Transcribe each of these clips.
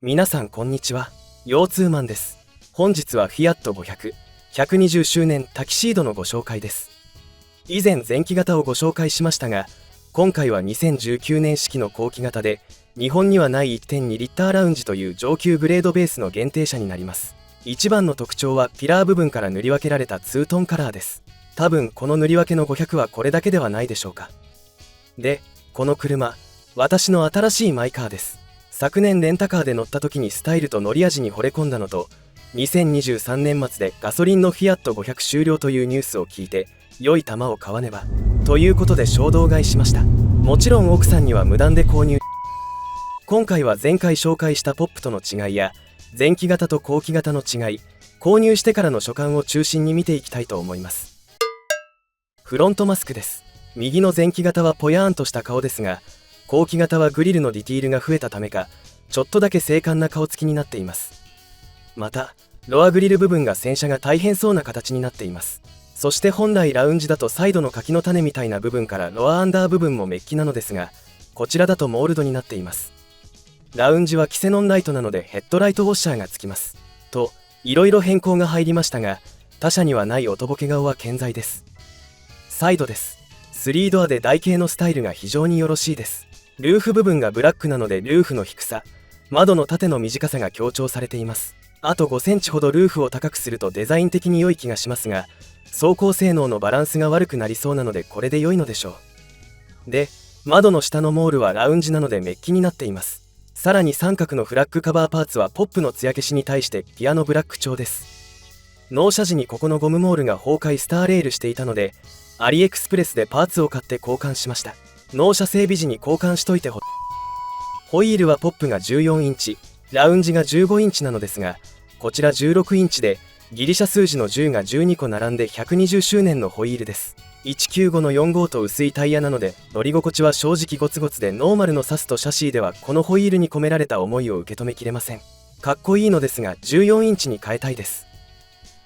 皆さんこんにちは。腰痛マンです。本日はフィアット500、120周年タキシードのご紹介です。以前前期型をご紹介しましたが、今回は2019年式の後期型で、日本にはない 1.2 リッターラウンジという上級グレードベースの限定車になります。一番の特徴はピラー部分から塗り分けられたツートンカラーです。多分この塗り分けの500はこれだけではないでしょうか。で、この車、私の新しいマイカーです。昨年レンタカーで乗った時にスタイルと乗り味に惚れ込んだのと、2023年末でガソリンのフィアット500終了というニュースを聞いて、良い玉を買わねばということで衝動買いしました。もちろん奥さんには無断で購入。今回は前回紹介したポップとの違いや前期型と後期型の違い、購入してからの所感を中心に見ていきたいと思います。フロントマスクです。右の前期型はぽやーんとした顔ですが、後期型はグリルのディティールが増えたためか、ちょっとだけ精悍な顔つきになっています。またロアグリル部分が洗車が大変そうな形になっています。そして本来ラウンジだとサイドの柿の種みたいな部分からロアアンダー部分もメッキなのですが、こちらだとモールドになっています。ラウンジはキセノンライトなのでヘッドライトウォッシャーがつきますと、いろいろ変更が入りましたが、他社にはないおとぼけ顔は健在です。サイドです。3ドアで台形のスタイルが非常によろしいです。ルーフ部分がブラックなのでルーフの低さ、窓の縦の短さが強調されています。あと5センチほどルーフを高くするとデザイン的に良い気がしますが、走行性能のバランスが悪くなりそうなのでこれで良いのでしょう。で、窓の下のモールはラウンジなのでメッキになっています。さらに三角のフラッグカバーパーツはポップの艶消しに対してピアノブラック調です。納車時にここのゴムモールが崩壊スターレールしていたので、アリエクスプレスでパーツを買って交換しました。納車整備時に交換しといてホイールはポップが14インチ、ラウンジが15インチなのですが、こちら16インチでギリシャ数字の10が12個並んで120周年のホイールです。195の45と薄いタイヤなので乗り心地は正直ゴツゴツで、ノーマルのサスとシャシーではこのホイールに込められた思いを受け止めきれません。かっこいいのですが14インチに変えたいです。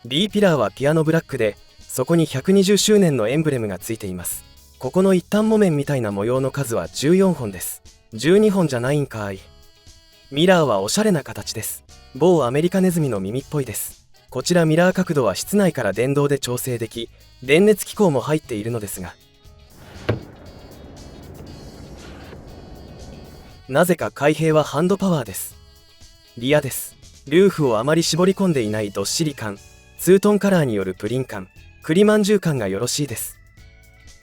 B ピラーはピアノブラックで、そこに120周年のエンブレムがついています。ここの一反木綿みたいな模様の数は14本です。12本じゃないんかい。ミラーはおしゃれな形です。某アメリカネズミの耳っぽいです。こちらミラー角度は室内から電動で調整でき、電熱機構も入っているのですが、なぜか開閉はハンドパワーです。リアです。ルーフをあまり絞り込んでいないどっしり感、ツートンカラーによるプリン感、栗まんじゅう感がよろしいです。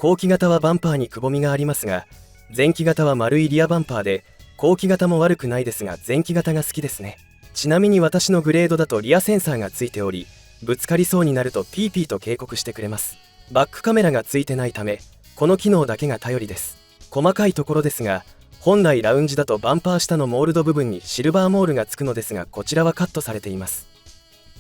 後期型はバンパーにくぼみがありますが、前期型は丸いリアバンパーで、後期型も悪くないですが前期型が好きですね。ちなみに私のグレードだとリアセンサーがついており、ぶつかりそうになるとピーピーと警告してくれます。バックカメラがついてないため、この機能だけが頼りです。細かいところですが、本来ラウンジだとバンパー下のモールド部分にシルバーモールがつくのですが、こちらはカットされています。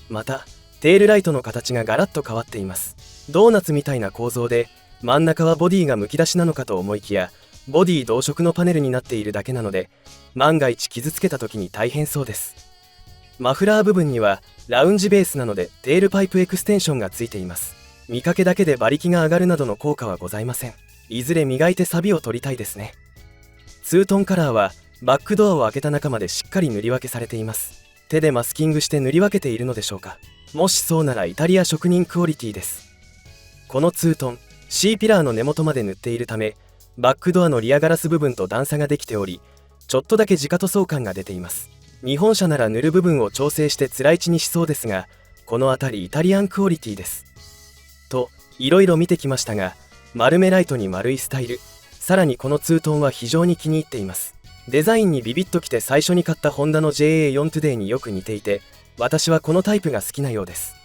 またテールライトの形がガラッと変わっています。ドーナツみたいな構造で、真ん中はボディがむき出しなのかと思いきや、ボディ同色のパネルになっているだけなので、万が一傷つけた時に大変そうです。マフラー部分にはラウンジベースなのでテールパイプエクステンションがついています。見かけだけで馬力が上がるなどの効果はございません。いずれ磨いてサビを取りたいですね。ツートンカラーはバックドアを開けた中までしっかり塗り分けされています。手でマスキングして塗り分けているのでしょうか。もしそうならイタリア職人クオリティです。このツートン C ピラーの根元まで塗っているため、バックドアのリアガラス部分と段差ができており、ちょっとだけ直塗装感が出ています。日本車なら塗る部分を調整してつらいちにしそうですが、この辺りイタリアンクオリティです。といろいろ見てきましたが、丸めライトに丸いスタイル、さらにこのツートンは非常に気に入っています。デザインにビビッときて最初に買ったホンダの JA4 トゥデイによく似ていて、私はこのタイプが好きなようです。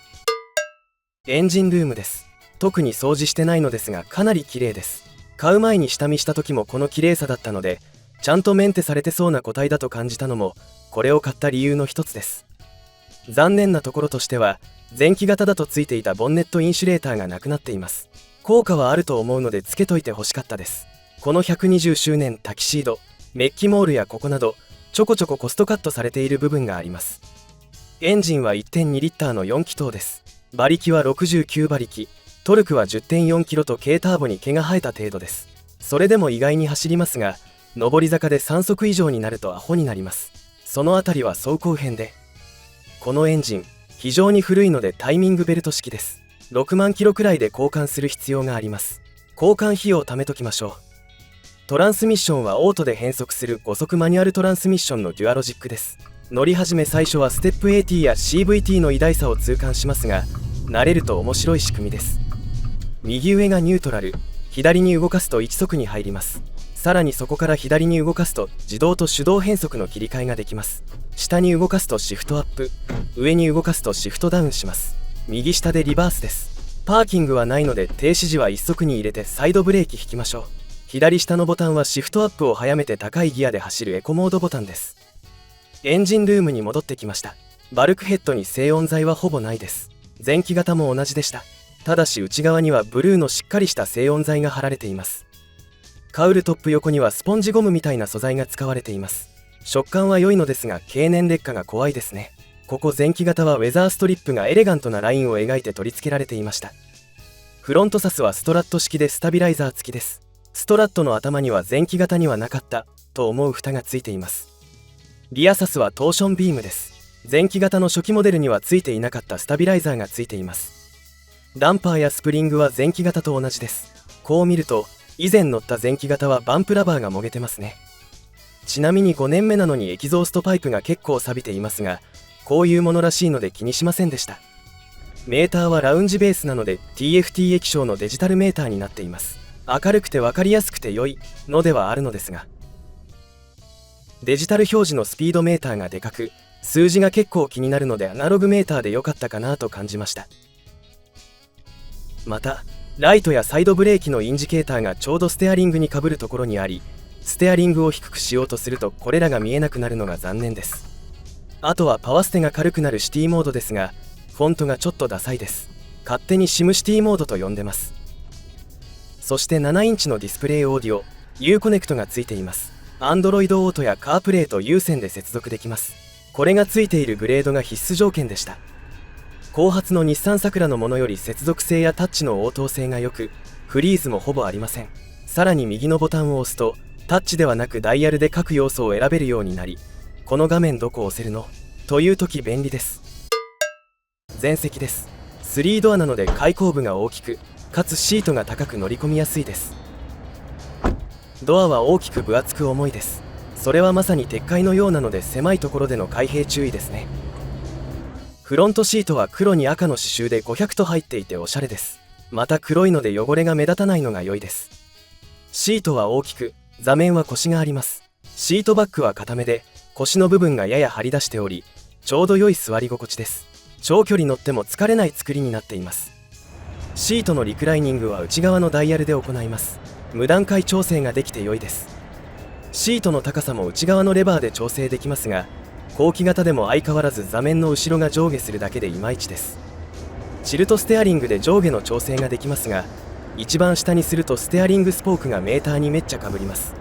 エンジンルームです。特に掃除してないのですがかなり綺麗です。買う前に下見した時もこの綺麗さだったので、ちゃんとメンテされてそうな個体だと感じたのもこれを買った理由の一つです。残念なところとしては、前期型だとついていたボンネットインシュレーターがなくなっています。効果はあると思うのでつけといて欲しかったです。この120周年タキシード、メッキモールやここなどちょこちょこコストカットされている部分があります。エンジンは 1.2 リッターの4気筒です。馬力は69馬力、トルクは 10.4 キロと軽ターボに毛が生えた程度です。それでも意外に走りますが、上り坂で3速以上になるとアホになります。その辺りは走行編で、このエンジン非常に古いのでタイミングベルト式です。6万キロくらいで交換する必要があります。交換費用を貯めときましょう。トランスミッションはオートで変速する5速マニュアルトランスミッションのデュアロジックです。乗り始め最初はステップ AT や CVT の偉大さを痛感しますが、慣れると面白い仕組みです。右上がニュートラル、左に動かすと1速に入ります。さらにそこから左に動かすと自動と手動変速の切り替えができます。下に動かすとシフトアップ、上に動かすとシフトダウンします。右下でリバースです。パーキングはないので停止時は1速に入れてサイドブレーキ引きましょう。左下のボタンはシフトアップを早めて高いギアで走るエコモードボタンです。エンジンルームに戻ってきました。バルクヘッドに静音材はほぼないです。前期型も同じでした。ただし内側にはブルーのしっかりした静音材が貼られています。カウルトップ横にはスポンジゴムみたいな素材が使われています。食感は良いのですが経年劣化が怖いですね。ここ前期型はウェザーストリップがエレガントなラインを描いて取り付けられていました。フロントサスはストラット式でスタビライザー付きです。ストラットの頭には前期型にはなかったと思う蓋がついています。リアサスはトーションビームです。前期型の初期モデルにはついていなかったスタビライザーがついています。ダンパーやスプリングは前期型と同じです。こう見ると以前乗った前期型はバンプラバーがもげてますね。ちなみに5年目なのにエキゾーストパイプが結構錆びていますが、こういうものらしいので気にしませんでした。メーターはラウンジベースなので TFT 液晶のデジタルメーターになっています。明るくて分かりやすくて良いのではあるのですが、デジタル表示のスピードメーターがでかく、数字が結構気になるのでアナログメーターで良かったかなと感じました。またライトやサイドブレーキのインジケーターがちょうどステアリングにかぶるところにあり、ステアリングを低くしようとするとこれらが見えなくなるのが残念です。あとはパワステが軽くなるシティモードですが、フォントがちょっとダサいです。勝手にシムシティモードと呼んでます。そして7インチのディスプレイオーディオ U コネクトがついています。 Android オートやカープレイと有線で接続できます。これがついているグレードが必須条件でした。後発の日産サクラのものより接続性やタッチの応答性が良く、フリーズもほぼありません。さらに右のボタンを押すとタッチではなくダイヤルで各要素を選べるようになり、この画面どこ押せるのという時便利です。前席です。3ドアなので開口部が大きく、かつシートが高く乗り込みやすいです。ドアは大きく分厚く重いです。それはまさに鉄塊のようなので狭いところでの開閉注意ですね。フロントシートは黒に赤の刺繍で500と入っていておしゃれです。また黒いので汚れが目立たないのが良いです。シートは大きく、座面は腰があります。シートバッグは固めで腰の部分がやや張り出しており、ちょうど良い座り心地です。長距離乗っても疲れない作りになっています。シートのリクライニングは内側のダイヤルで行います。無段階調整ができて良いです。シートの高さも内側のレバーで調整できますが、後期型でも相変わらず座面の後ろが上下するだけでいまいちです。チルトステアリングで上下の調整ができますが、一番下にするとステアリングスポークがメーターにめっちゃかぶります。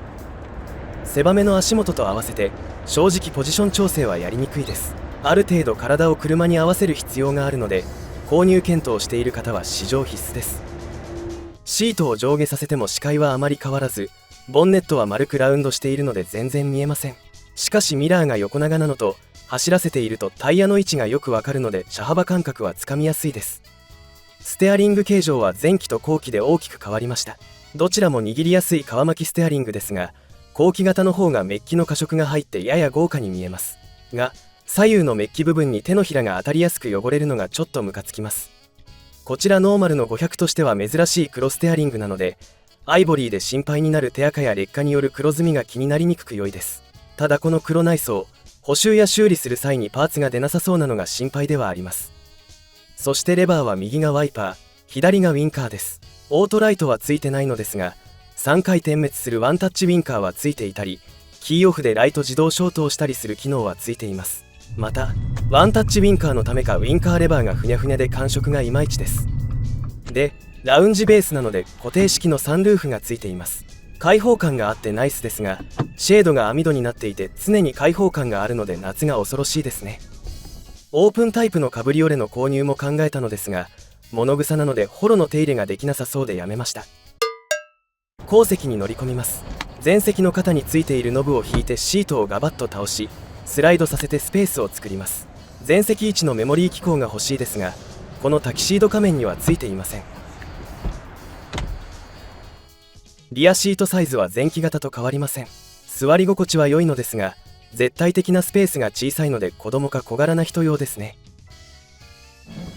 狭めの足元と合わせて正直ポジション調整はやりにくいです。ある程度体を車に合わせる必要があるので、購入検討している方は試乗必須です。シートを上下させても視界はあまり変わらず、ボンネットは丸くラウンドしているので全然見えません。しかしミラーが横長なのと、走らせているとタイヤの位置がよくわかるので車幅感覚はつかみやすいです。ステアリング形状は前期と後期で大きく変わりました。どちらも握りやすい皮巻きステアリングですが、後期型の方がメッキの加色が入ってやや豪華に見えますが、左右のメッキ部分に手のひらが当たりやすく汚れるのがちょっとムカつきます。こちらノーマルの500としては珍しい黒ステアリングなので、アイボリーで心配になる手垢や劣化による黒ずみが気になりにくく良いです。ただこの黒内装、補修や修理する際にパーツが出なさそうなのが心配ではあります。そしてレバーは右がワイパー、左がウィンカーです。オートライトはついてないのですが、3回点滅するワンタッチウィンカーはついていたり、キーオフでライト自動消灯したりする機能はついています。またワンタッチウィンカーのためかウィンカーレバーがふにゃふにゃで感触がいまいちです。でラウンジベースなので固定式のサンルーフがついています。開放感があってナイスですが、シェードが網戸になっていて常に開放感があるので夏が恐ろしいですね。オープンタイプのカブリオレの購入も考えたのですが、物臭なのでホロの手入れができなさそうでやめました。後席に乗り込みます。前席の肩についているノブを引いてシートをガバッと倒し、スライドさせてスペースを作ります。全席位置のメモリー機構が欲しいですが、このタキシード仮面にはついていません。リアシートサイズは前期型と変わりません。座り心地は良いのですが、絶対的なスペースが小さいので子供か小柄な人用ですね。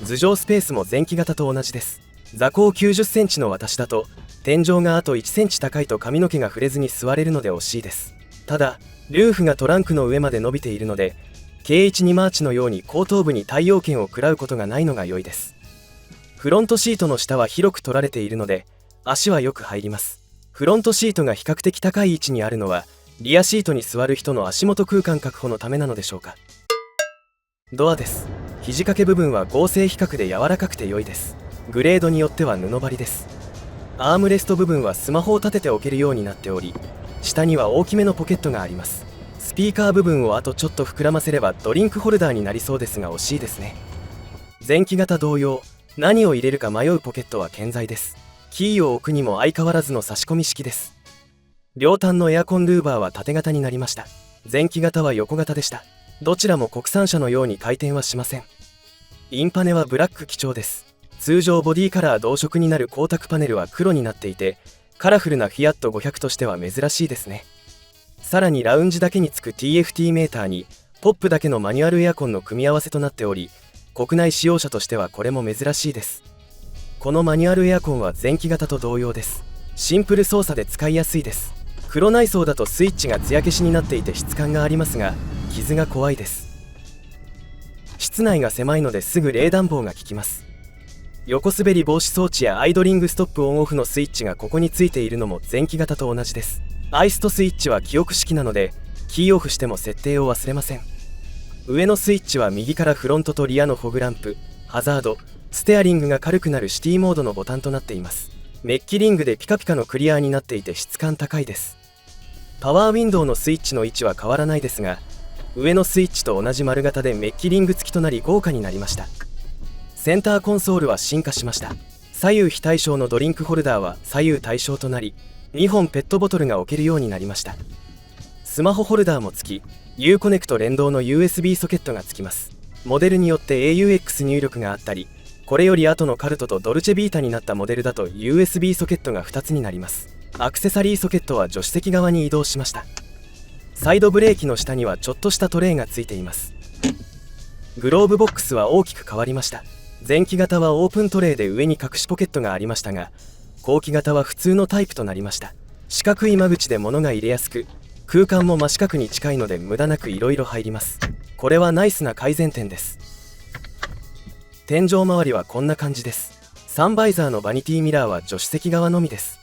頭上スペースも前期型と同じです。座高90センチの私だと天井があと1センチ高いと髪の毛が触れずに座れるので惜しいです。ただルーフがトランクの上まで伸びているので、K12 マーチのように後頭部に太陽圏を食らうことがないのが良いです。フロントシートの下は広く取られているので足はよく入ります。フロントシートが比較的高い位置にあるのはリアシートに座る人の足元空間確保のためなのでしょうか。ドアです。肘掛け部分は合成比較で柔らかくて良いです。グレードによっては布張りです。アームレスト部分はスマホを立てておけるようになっており、下には大きめのポケットがあります。スピーカー部分をあとちょっと膨らませればドリンクホルダーになりそうですが惜しいですね。前期型同様、何を入れるか迷うポケットは健在です。キーを置くにも相変わらずの差し込み式です。両端のエアコンルーバーは縦型になりました。前期型は横型でした。どちらも国産車のように回転はしません。インパネはブラック基調です。通常ボディカラー同色になる光沢パネルは黒になっていて、カラフルなフィアット500としては珍しいですね。さらにラウンジだけにつく TFT メーターにポップだけのマニュアルエアコンの組み合わせとなっており、国内使用車としてはこれも珍しいです。このマニュアルエアコンは前期型と同様です。シンプル操作で使いやすいです。黒内装だとスイッチが艶消しになっていて質感がありますが、傷が怖いです。室内が狭いのですぐ冷暖房が効きます。横滑り防止装置やアイドリングストップオンオフのスイッチがここについているのも前期型と同じです。アイストスイッチは記憶式なのでキーオフしても設定を忘れません。上のスイッチは右からフロントとリアのフォグランプ、ハザード、ステアリングが軽くなるシティモードのボタンとなっています。メッキリングでピカピカのクリアーになっていて質感高いです。パワーウィンドウのスイッチの位置は変わらないですが、上のスイッチと同じ丸型でメッキリング付きとなり豪華になりました。センターコンソールは進化しました。左右非対称のドリンクホルダーは左右対称となり、2本ペットボトルが置けるようになりました。スマホホルダーも付き、U コネクト連動の USB ソケットが付きます。モデルによって AUX 入力があったり、これより後のカルトとドルチェビータになったモデルだと USB ソケットが2つになります。アクセサリーソケットは助手席側に移動しました。サイドブレーキの下にはちょっとしたトレイが付いています。グローブボックスは大きく変わりました。前期型はオープントレイで上に隠しポケットがありましたが、後期型は普通のタイプとなりました。四角い間口で物が入れやすく、空間も真四角に近いので無駄なくいろいろ入ります。これはナイスな改善点です。天井周りはこんな感じです。サンバイザーのバニティミラーは助手席側のみです。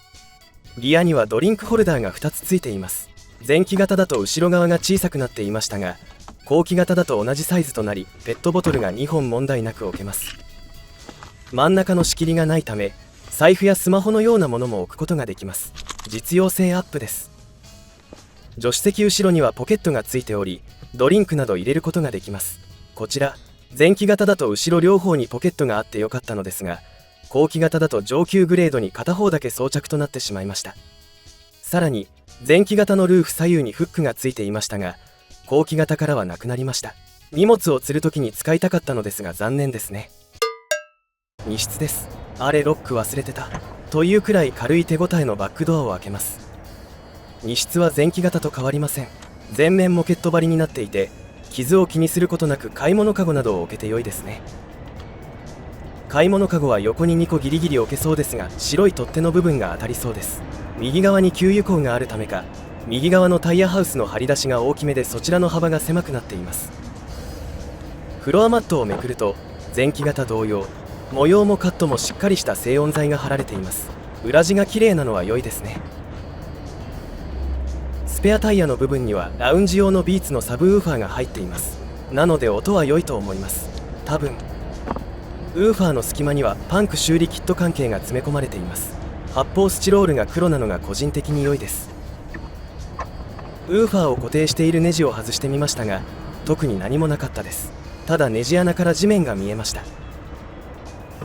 リアにはドリンクホルダーが2つついています。前期型だと後ろ側が小さくなっていましたが、後期型だと同じサイズとなり、ペットボトルが2本問題なく置けます。真ん中の仕切りがないため、財布やスマホのようなものも置くことができます。実用性アップです。助手席後ろにはポケットがついており、ドリンクなど入れることができます。こちら前期型だと後ろ両方にポケットがあってよかったのですが、後期型だと上級グレードに片方だけ装着となってしまいました。さらに前期型のルーフ左右にフックがついていましたが、後期型からはなくなりました。荷物を吊るときに使いたかったのですが残念ですね。荷室です。あれロック忘れてたというくらい軽い手応えのバックドアを開けます。荷室は前期型と変わりません。全面モケット張りになっていて、傷を気にすることなく買い物かごなどを置けて良いですね。買い物かごは横に2個ギリギリ置けそうですが、白い取っ手の部分が当たりそうです。右側に給油口があるためか、右側のタイヤハウスの張り出しが大きめでそちらの幅が狭くなっています。フロアマットをめくると前期型同様、模様もカットもしっかりした静音材が貼られています。裏地が綺麗なのは良いですね。スペアタイヤの部分にはラウンジ用のビーツのサブウーファーが入っています。なので音は良いと思います。多分ウーファーの隙間にはパンク修理キット関係が詰め込まれています。発泡スチロールが黒なのが個人的に良いです。ウーファーを固定しているネジを外してみましたが、特に何もなかったです。ただネジ穴から地面が見えました。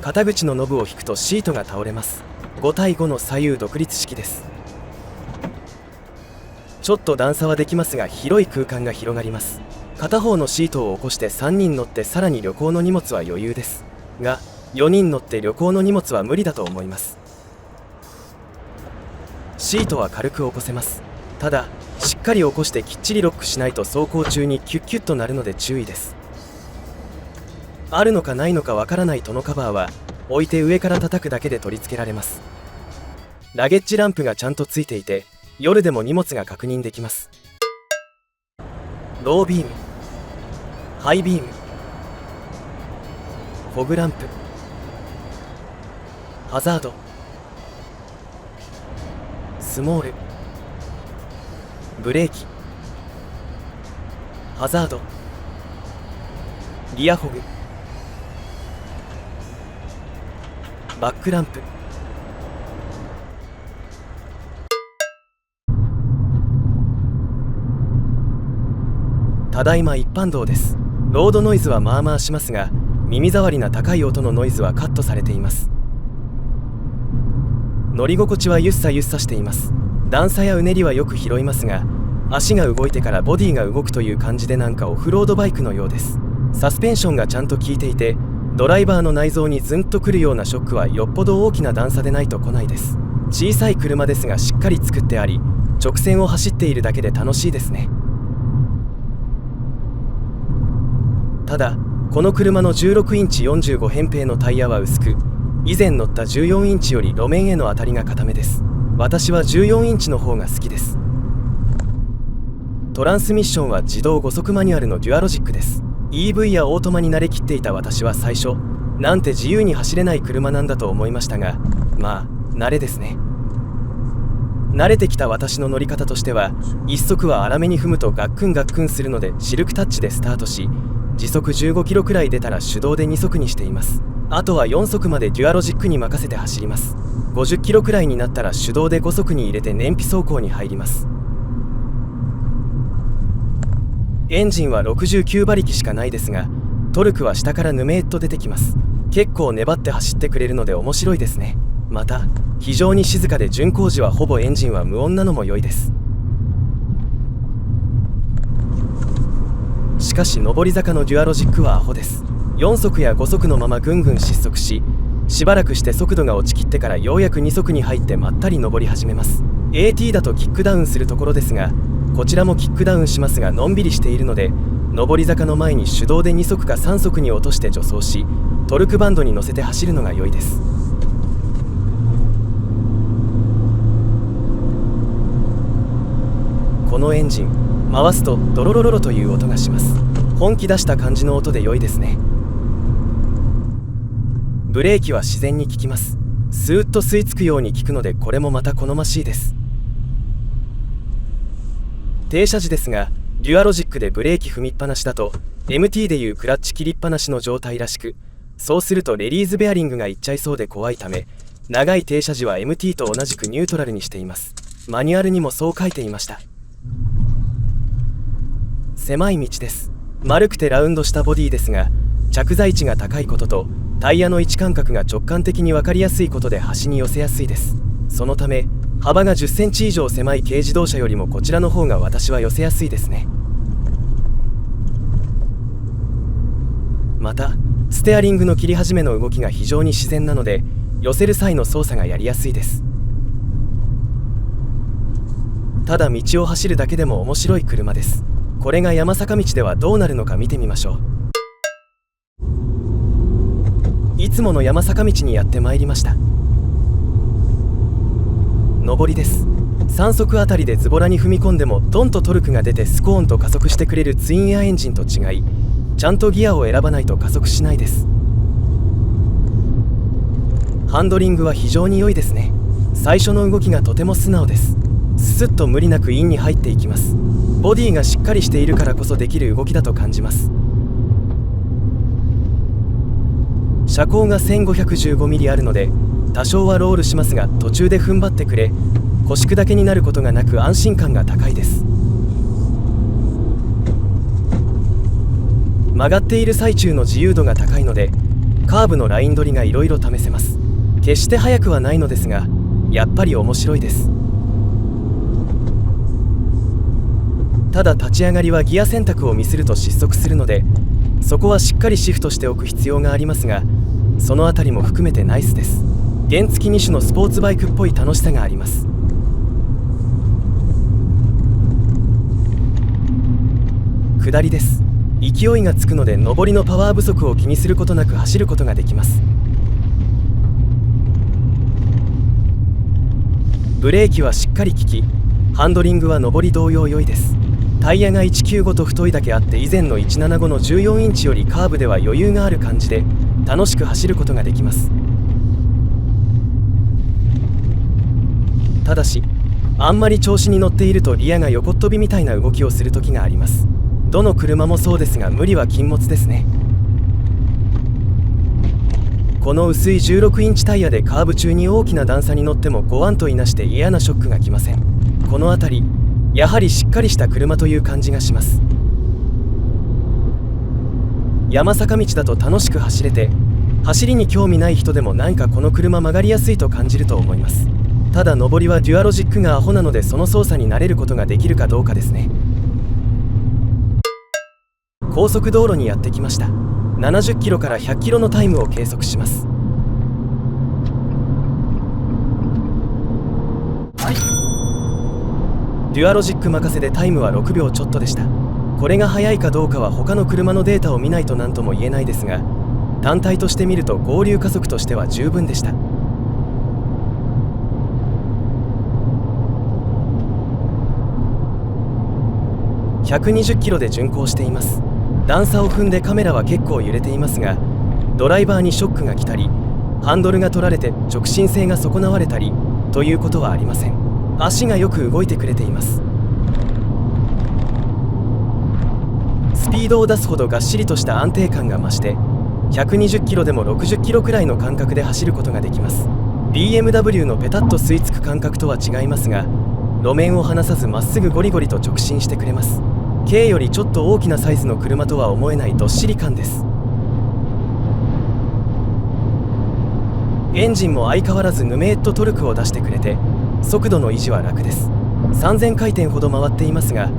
肩口のノブを引くとシートが倒れます。5対5の左右独立式です。ちょっと段差はできますが広い空間が広がります。片方のシートを起こして3人乗って、さらに旅行の荷物は余裕ですが、4人乗って旅行の荷物は無理だと思います。シートは軽く起こせます。ただしっかり起こしてきっちりロックしないと走行中にキュッキュッとなるので注意です。あるのかないのかわからないトノカバーは置いて上から叩くだけで取り付けられます。ラゲッジランプがちゃんとついていて、夜でも荷物が確認できます。ロービーム、ハイビーム、フォグランプ、ハザード、スモール、ブレーキ、ハザード、リアフォグ、バックランプ。ただいま一般道です。ロードノイズはまあまあしますが、耳障りな高い音のノイズはカットされています。乗り心地はゆっさゆっさしています。段差やうねりはよく拾いますが、足が動いてからボディが動くという感じで、なんかオフロードバイクのようです。サスペンションがちゃんと効いていて、ドライバーの内臓にズンとくるようなショックはよっぽど大きな段差でないと来ないです。小さい車ですがしっかり作ってあり、直線を走っているだけで楽しいですね。ただこの車の16インチ45扁平のタイヤは薄く、以前乗った14インチより路面への当たりが固めです。私は14インチの方が好きです。トランスミッションは自動5速マニュアルのデュアロジックです。 EV やオートマに慣れきっていた私は最初、なんて自由に走れない車なんだと思いましたが、まあ慣れですね。慣れてきた私の乗り方としては、1速は粗めに踏むとガックンガックンするのでシルクタッチでスタートし、時速15キロくらい出たら手動で2速にしています。あとは4速までデュアロジックに任せて走ります。50キロくらいになったら手動で5速に入れて燃費走行に入ります。エンジンは69馬力しかないですが、トルクは下からぬめーっと出てきます。結構粘って走ってくれるので面白いですね。また非常に静かで巡航時はほぼエンジンは無音なのも良いです。しかし上り坂のデュアロジックはアホです。4速や5速のままぐんぐん失速し、しばらくして速度が落ちきってからようやく2速に入ってまったり上り始めます。 AT だとキックダウンするところですが、こちらもキックダウンしますがのんびりしているので、上り坂の前に手動で2速か3速に落として助走し、トルクバンドに乗せて走るのが良いです。このエンジン回すとドロロロロという音がします。本気出した感じの音で良いですね。ブレーキは自然に効きます。スーッと吸い付くように効くので、これもまた好ましいです。停車時ですが、デュアロジックでブレーキ踏みっぱなしだと MT でいうクラッチ切りっぱなしの状態らしく、そうするとレリーズベアリングがいっちゃいそうで怖いため、長い停車時は MT と同じくニュートラルにしています。マニュアルにもそう書いていました。狭い道です。丸くてラウンドしたボディですが、着座位置が高いこととタイヤの位置間隔が直感的に分かりやすいことで端に寄せやすいです。そのため幅が10センチ以上狭い軽自動車よりもこちらの方が私は寄せやすいですね。またステアリングの切り始めの動きが非常に自然なので、寄せる際の操作がやりやすいです。ただ道を走るだけでも面白い車です。これが山坂道ではどうなるのか見てみましょう。いつもの山坂道にやってまいりました。上りです。3速あたりでズボラに踏み込んでもドンとトルクが出てスコーンと加速してくれるツインエアエンジンと違い、ちゃんとギアを選ばないと加速しないです。ハンドリングは非常に良いですね。最初の動きがとても素直です。スッと無理なくインに入っていきます。ボディがしっかりしているからこそできる動きだと感じます。車高が 1515mm あるので多少はロールしますが、途中で踏ん張ってくれ、腰砕けになることがなく安心感が高いです。曲がっている最中の自由度が高いので、カーブのライン取りがいろいろ試せます。決して速くはないのですが、やっぱり面白いです。ただ立ち上がりはギア選択をミスると失速するので、そこはしっかりシフトしておく必要がありますが、そのあたりも含めてナイスです。原付2種のスポーツバイクっぽい楽しさがあります。下りです。勢いがつくので上りのパワー不足を気にすることなく走ることができます。ブレーキはしっかり効き、ハンドリングは上り同様良いです。タイヤが195と太いだけあって、以前の175の14インチよりカーブでは余裕がある感じで楽しく走ることができます。ただし、あんまり調子に乗っているとリアが横っ飛びみたいな動きをする時があります。どの車もそうですが、無理は禁物ですね。この薄い16インチタイヤでカーブ中に大きな段差に乗ってもごわんといなして嫌なショックがきません。この辺りやはりしっかりした車という感じがします。山坂道だと楽しく走れて、走りに興味ない人でもなんかこの車曲がりやすいと感じると思います。ただ上りはデュアロジックがアホなので、その操作に慣れることができるかどうかですね。高速道路にやってきました。70キロから100キロのタイムを計測します。デュアロジック任せでタイムは6秒ちょっとでした。これが速いかどうかは他の車のデータを見ないと何とも言えないですが、単体として見ると合流加速としては十分でした。120キロで巡航しています。段差を踏んでカメラは結構揺れていますが、ドライバーにショックが来たり、ハンドルが取られて直進性が損なわれたりということはありません。足がよく動いてくれています。スピードを出すほどがっしりとした安定感が増して、120キロでも60キロくらいの感覚で走ることができます。 BMW のペタッと吸い付く感覚とは違いますが、路面を離さずまっすぐゴリゴリと直進してくれます。軽よりちょっと大きなサイズの車とは思えないどっしり感です。エンジンも相変わらずヌメーッとトルクを出してくれて、速度の維持は楽です。3000回転ほど回っていますが、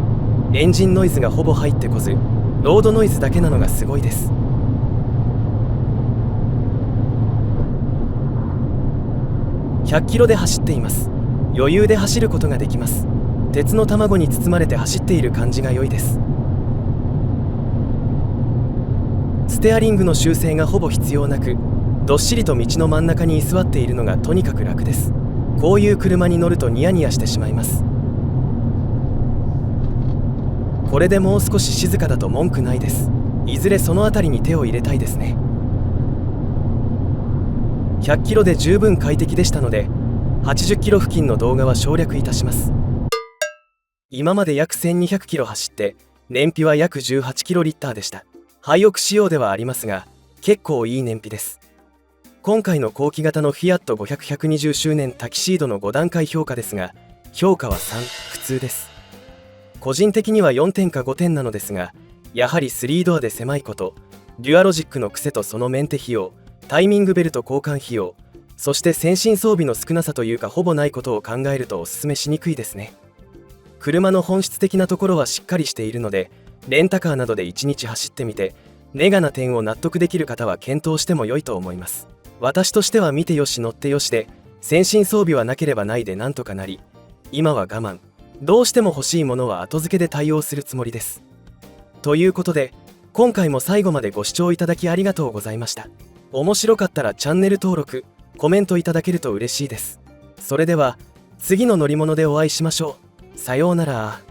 エンジンノイズがほぼ入ってこず、ロードノイズだけなのがすごいです。100キロで走っています。余裕で走ることができます。鉄の卵に包まれて走っている感じが良いです。ステアリングの修正がほぼ必要なく、どっしりと道の真ん中に居座っているのがとにかく楽です。こういう車に乗るとニヤニヤしてしまいます。これでもう少し静かだと文句ないです。いずれその辺りに手を入れたいですね。100キロで十分快適でしたので、80キロ付近の動画は省略いたします。今まで約1200キロ走って、燃費は約18キロリッターでした。ハイオク仕様ではありますが、結構いい燃費です。今回の後期型のフィアット500-120周年タキシードの5段階評価ですが、評価は3、普通です。個人的には4点か5点なのですが、やはり3ドアで狭いこと、デュアロジックの癖とそのメンテ費用、タイミングベルト交換費用、そして先進装備の少なさというかほぼないことを考えるとおすすめしにくいですね。車の本質的なところはしっかりしているので、レンタカーなどで1日走ってみて、ネガな点を納得できる方は検討しても良いと思います。私としては見てよし乗ってよしで、先進装備はなければないでなんとかなり、今は我慢、どうしても欲しいものは後付けで対応するつもりです。ということで、今回も最後までご視聴いただきありがとうございました。面白かったらチャンネル登録、コメントいただけると嬉しいです。それでは次の乗り物でお会いしましょう。さようなら。